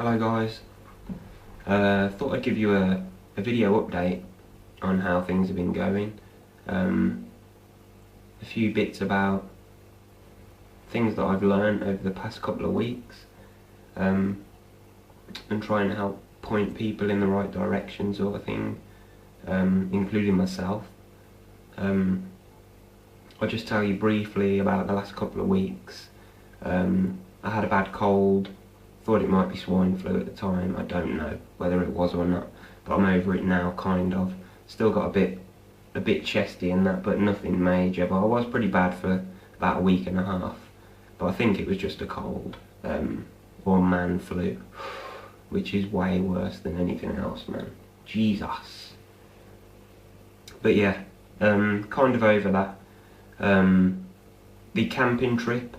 Hello guys, thought I'd give you a video update on how things have been going. A few bits about things that I've learned over the past couple of weeks, and try and help point people in the right direction sort of thing, including myself. I'll just tell you briefly about the last couple of weeks. I had a bad cold. Thought it might be swine flu at the time. I don't know whether it was or not, but I'm over it now, kind of. Still got a bit chesty and that, but nothing major. But I was pretty bad for about a week and a half. But I think it was just a cold, or man flu, which is way worse than anything else, man. Jesus. But yeah, kind of over that. The camping trip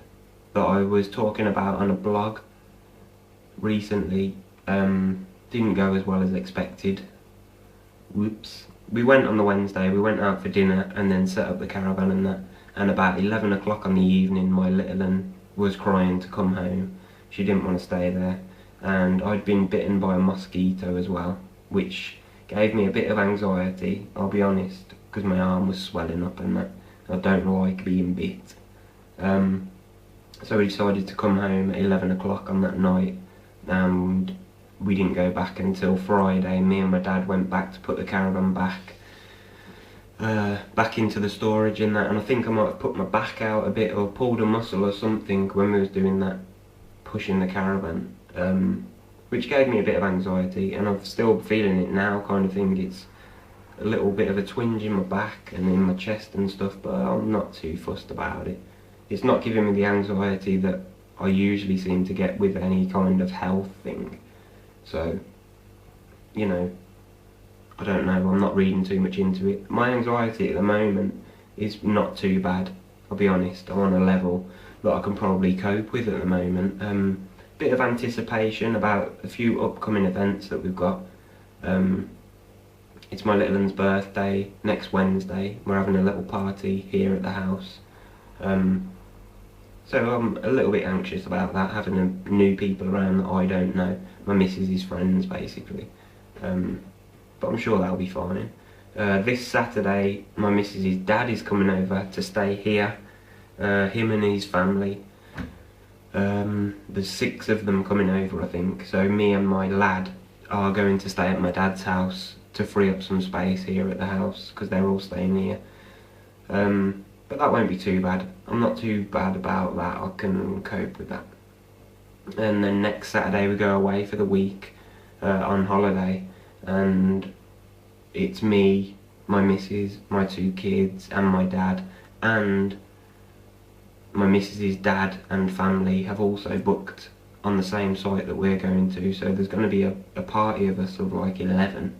that I was talking about on a blog recently didn't go as well as expected. Whoops. We went on the Wednesday, we went out for dinner and then set up the caravan and that, and about 11 o'clock on the evening my little one was crying to come home. She didn't want to stay there, and I'd been bitten by a mosquito as well, which gave me a bit of anxiety, I'll be honest, because my arm was swelling up and that. I don't like being bit. So we decided to come home at 11 o'clock on that night, and we didn't go back until Friday. Me and my dad went back to put the caravan back into the storage and that, and I think I might have put my back out a bit or pulled a muscle or something when we was doing that, pushing the caravan, which gave me a bit of anxiety, and I'm still feeling it now, kind of thing. It's a little bit of a twinge in my back and in my chest and stuff, but I'm not too fussed about it. It's not giving me the anxiety that I usually seem to get with any kind of health thing. So, you know, I don't know, I'm not reading too much into it. My anxiety at the moment is not too bad, I'll be honest. I'm on a level that I can probably cope with at the moment. Bit of anticipation about a few upcoming events that we've got. It's my little one's birthday next Wednesday. We're having a little party here at the house. So I'm a little bit anxious about that, having new people around that I don't know. My missus's friends, basically. But I'm sure that'll be fine. This Saturday, my missus's dad is coming over to stay here. Him and his family. There's 6 of them coming over, I think. So me and my lad are going to stay at my dad's house to free up some space here at the house, because they're all staying here. But that won't be too bad. I'm not too bad about that. I can cope with that. And then next Saturday we go away for the week on holiday, and it's me, my missus, my 2 kids and my dad, and my missus's dad and family have also booked on the same site that we're going to, so there's going to be a party of us of like 11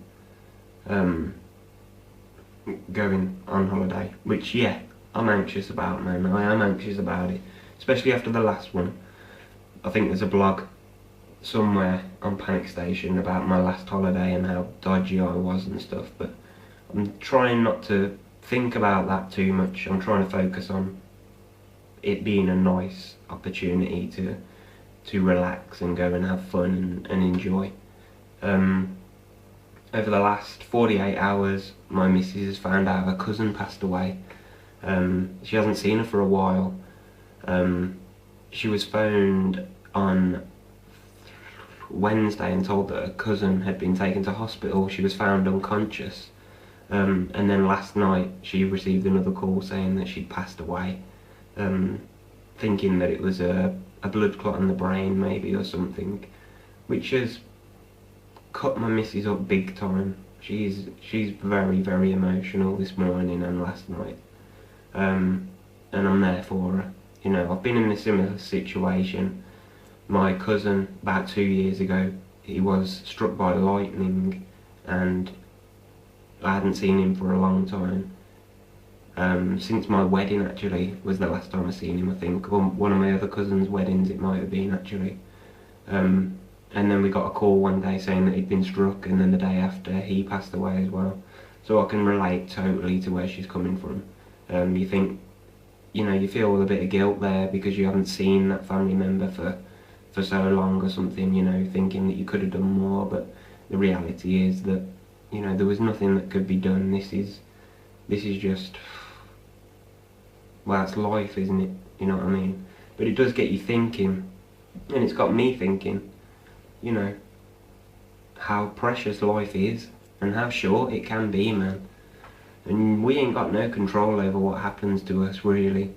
going on holiday, which, yeah, I'm anxious about, man. I am anxious about it, especially after the last one. I think there's a blog somewhere on Panic Station about my last holiday and how dodgy I was and stuff, but I'm trying not to think about that too much. I'm trying to focus on it being a nice opportunity to relax and go and have fun and enjoy. Over the last 48 hours, my missus has found out her cousin passed away. She hasn't seen her for a while. She was phoned on Wednesday and told that her cousin had been taken to hospital. She was found unconscious. And then last night she received another call saying that she'd passed away, thinking that it was a blood clot in the brain maybe or something, which has cut my missus up big time. She's very, very emotional this morning and last night. And I'm there for her. You know, I've been in a similar situation. My cousin, about 2 years ago, he was struck by lightning, and I hadn't seen him for a long time. Since my wedding, actually, was the last time I seen him, I think. Or one of my other cousin's weddings, it might have been, actually. And then we got a call one day saying that he'd been struck, and then the day after he passed away as well. So I can relate totally to where she's coming from. You think, you know, you feel a bit of guilt there because you haven't seen that family member for for so long or something, you know, thinking that you could have done more, but the reality is that, you know, there was nothing that could be done. This is just, well, it's life, isn't it? You know what I mean? But it does get you thinking, and it's got me thinking, you know, how precious life is and how short it can be, man. And we ain't got no control over what happens to us, really.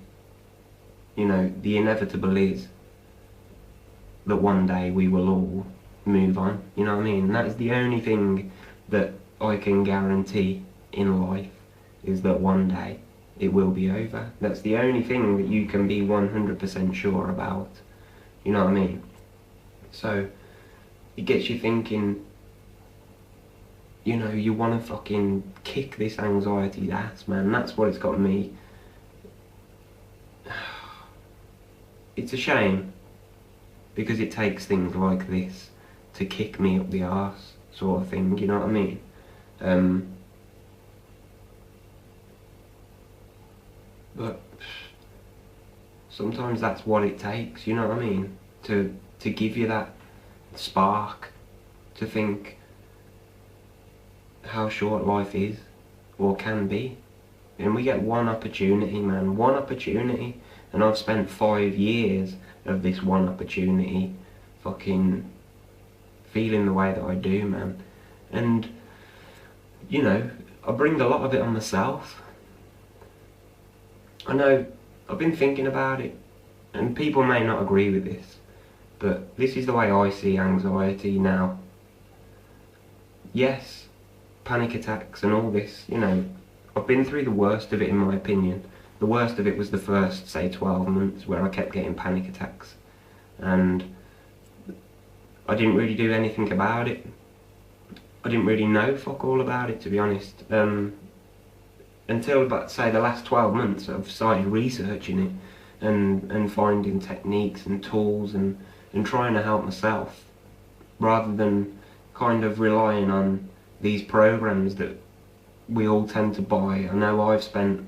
You know, the inevitable is that one day we will all move on, you know what I mean? And that's the only thing that I can guarantee in life, is that one day it will be over. That's the only thing that you can be 100% sure about, you know what I mean? So it gets you thinking, you know, you want to fucking kick this anxiety's ass, man. That's what it's got me. It's a shame, because it takes things like this to kick me up the arse, sort of thing, you know what I mean? But sometimes that's what it takes, you know what I mean? To give you that spark to think how short life is, or can be. And we get one opportunity, man, one opportunity, and I've spent 5 years of this one opportunity fucking feeling the way that I do, man. And, you know, I bring a lot of it on myself. I know, I've been thinking about it, and people may not agree with this, but this is the way I see anxiety now. Yes, panic attacks and all this, you know, I've been through the worst of it, in my opinion. The worst of it was the first, say, 12 months where I kept getting panic attacks, and I didn't really do anything about it. I didn't really know fuck all about it, to be honest. Until about, say, the last 12 months, I've started researching it and finding techniques and tools and trying to help myself, rather than kind of relying on these programs that we all tend to buy. I know I've spent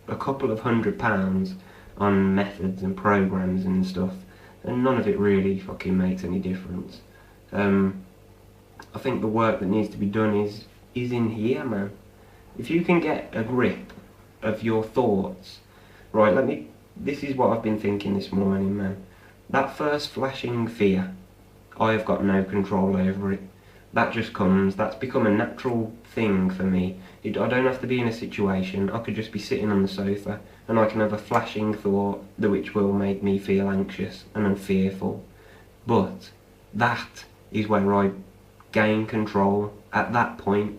a couple of £100 on methods and programs and stuff, and none of it really fucking makes any difference. I think the work that needs to be done is in here, man. If you can get a grip of your thoughts, right, this is what I've been thinking this morning, man. That first flashing fear, I have got no control over it. That just comes, that's become a natural thing for me. I don't have to be in a situation, I could just be sitting on the sofa and I can have a flashing thought which will make me feel anxious and fearful. But that is where I gain control. At that point,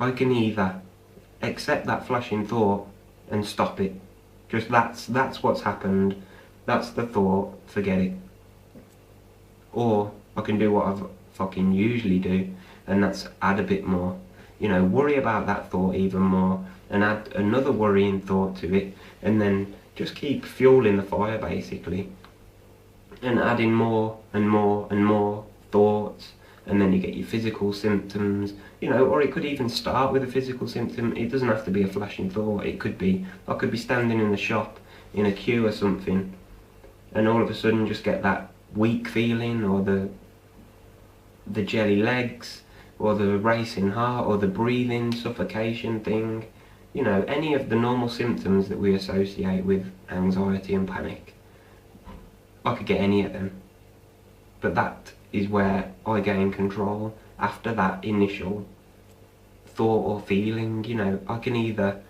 I can either accept that flashing thought and stop it. Just that's what's happened, that's the thought, forget it. Or I can do what I've fucking usually do, and that's add a bit more. You know, worry about that thought even more, and add another worrying thought to it, and then just keep fueling the fire, basically. And adding more and more and more thoughts, and then you get your physical symptoms, you know, or it could even start with a physical symptom. It doesn't have to be a flashing thought. It could be, I could be standing in the shop in a queue or something, and all of a sudden just get that weak feeling, or the jelly legs, or the racing heart, or the breathing suffocation thing. You know, any of the normal symptoms that we associate with anxiety and panic. I could get any of them, but that is where I gain control. After that initial thought or feeling, you know, I can either